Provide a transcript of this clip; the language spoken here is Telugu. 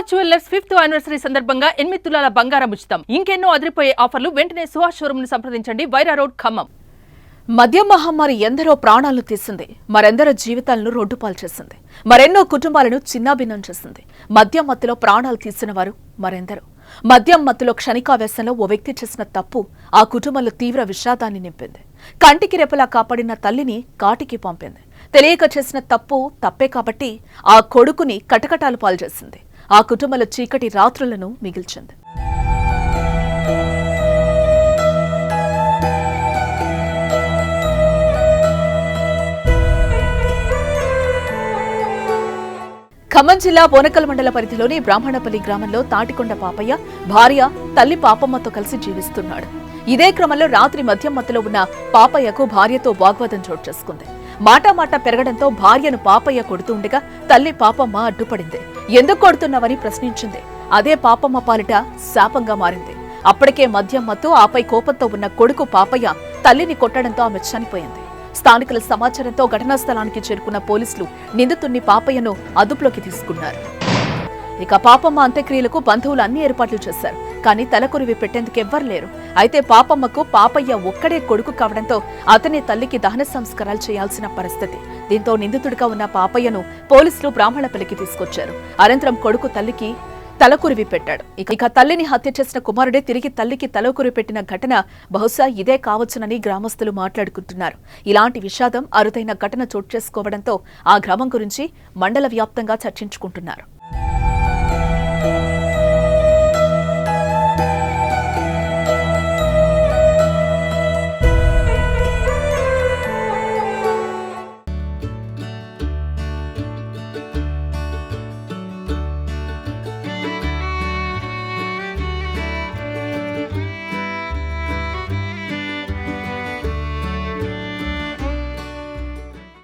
సుహాస్ జ్యువెలర్స్ 5th యానివర్సరీ సందర్భంగా 8 తులాల బంగారం ఉచితం. ఇంకెన్నో అదిరిపోయే ఆఫర్లు. వెంటనే సుహాస్ షోరూమ్ ను సంప్రదించండి. వైరా రోడ్, ఖమ్మం. మద్యం మహమ్మారి ఎందరో ప్రాణాలను తీసింది, మరెందరో జీవితాలను రోడ్డుపాలు చేసింది, మరెన్నో కుటుంబాలను చిన్నాభిన్నం చేసింది. మద్యం మత్తులో ప్రాణాలు తీసిన వారు మరెందరో. మద్యం మత్తులో క్షణికావేశంలో ఓ వ్యక్తి చేసిన తప్పు ఆ కుటుంబంలో తీవ్ర విషాదాన్ని నింపింది. కంటికి రెప్పలా కాపాడిన తల్లిని కాటికి పంపింది. తెలియక చేసిన తప్పు తప్పే కాబట్టి ఆ కొడుకుని కటకటాలు పాలు చేసింది. ఆ కుటుంబంలో చీకటి రాత్రులను మిగిల్చింది. ఖమ్మం జిల్లా బోనకల్ మండల పరిధిలోని బ్రాహ్మణపల్లి గ్రామంలో తాటికొండ పాపయ్య భార్య తల్లి పాపమ్మతో కలిసి జీవిస్తున్నాడు. ఇదే క్రమంలో రాత్రి మద్యం మత్తులో ఉన్న పాపయ్యకు భార్యతో వాగ్వాదం చోటు చేసుకుంది. మాటామాట పెరగడంతో భార్యను పాపయ్య కొడుతుండగా తల్లి పాపమ్మ అడ్డుపడింది. ఎందుకు కొడుతున్నావని ప్రశ్నించింది. అదే పాపమ్మ పాలిట శాపంగా మారింది. అప్పటికే మద్యం మత్తు, ఆపై కోపంతో ఉన్న కొడుకు పాపయ్య తల్లిని కొట్టడంతో ఆమె చనిపోయింది. స్థానికుల సమాచారంతో ఘటనా స్థలానికి చేరుకున్న పోలీసులు నిందితుడిని పాపయ్యను అదుపులోకి తీసుకున్నారు. ఇక పాపమ్మ అంత్యక్రియలకు బంధువులు అన్ని ఏర్పాట్లు చేశారు. కానీ తలకొరివి పెట్టేందుకు ఎవ్వరు లేరు. అయితే పాపమ్మకు పాపయ్య ఒక్కడే కొడుకు కావడంతో అతని తల్లికి దహన సంస్కారాలు చేయాల్సిన పరిస్థితి. దీంతో నిందితుడిగా ఉన్న పాపయ్యను పోలీసులు బ్రాహ్మణపల్లికి తీసుకొచ్చారు. అనంతరం కొడుకు తల్లికి తలకొరివి పెట్టాడు. ఇక తల్లిని హత్య చేసిన కుమారుడే తిరిగి తల్లికి తలకొరివి పెట్టిన ఘటన బహుశా ఇదే కావచ్చునని గ్రామస్తులు మాట్లాడుకుంటున్నారు. ఇలాంటి విషాదం అరుదైన ఘటన చోటు చేసుకోవడంతో ఆ గ్రామం గురించి మండల వ్యాప్తంగా చర్చించుకుంటున్నారు.